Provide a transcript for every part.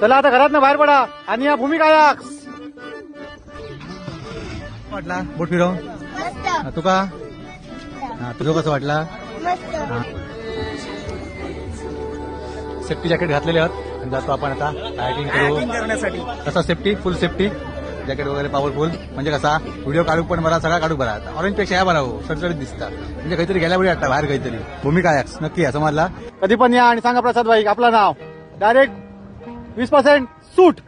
चला आता घरात बाहेर पडा आणि या भूमी कायाक्स वाटला बोट फिरव तुका तुझं कसं वाटला सेफ्टी जॅकेट घातलेले आहात आणि जातो आपण आता कायाकिंग करण्यासाठी कसा सेफ्टी फुल सेफ्टी जॅकेट वगैरे पॉवरफुल म्हणजे कसा व्हिडिओ काढू पण बरा सगळा काढू बरा ऑरेंज पेक्षा या बरा हो सडसडीत दिसता म्हणजे काहीतरी गेल्या वेळी वाटतं बाहेर काहीतरी भूमी कायाक्स नक्की आहे समजला कधी पण या आणि सांगा प्रसाद भाई आपलं नाव डायरेक्ट 20% सूट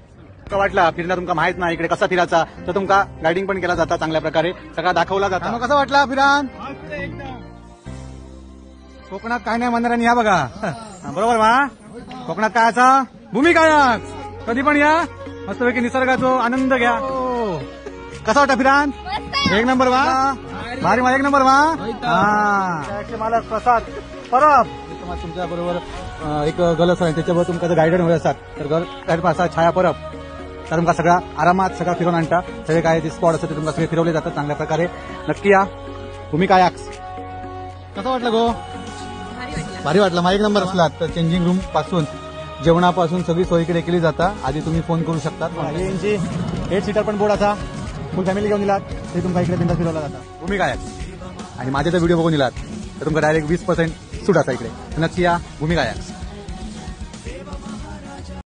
वाटला फिरणं तुमका माहित नाही इकडे कसा फिरायचा तर तुमका गायडिंग पण केला जाता चांगल्या प्रकारे सगळा दाखवला जाता मग कसा वाटला फिरान कोकणात काय नाही म्हणणार या बघा बरोबर वा कोकणात काय असा भूमी कायाक्स कधी पण या मस्तपैकी निसर्गाचा आनंद घ्या कसा वाटला फिरान एक नंबर वा भारी एक नंबर वा मला प्रसाद परब तुमच्या बरोबर एक गर्ल असतात त्याच्याबरोबर तुमचा गायडन होत असतात तर गर्ल असा छाया परब तर तुमका सगळा आरामात सगळा फिरून आणता सगळे काय ते स्पॉट असतात ते तुमका सगळे फिरवले जातात चांगल्या प्रकारे नक्की या भूमी कायाक्स कसं वाटलं गो भारी वाटलं माझा एक नंबर असला तर चेंजिंग रूम पासून जेवणापासून सगळी सोय इकडे केली जाता आधी तुम्ही फोन करू शकता 8 सीटर पण बोर्ड असा फुल फॅमिली घेऊन दिलात ते तुमका इकडे बिंदास फिरवला जाता भूमी कायाक्स आणि माझे जर व्हिडिओ बघून दिलात तर तुमका डायरेक्ट 20% सूट असा इकडे नक्की या भूमी कायाक्स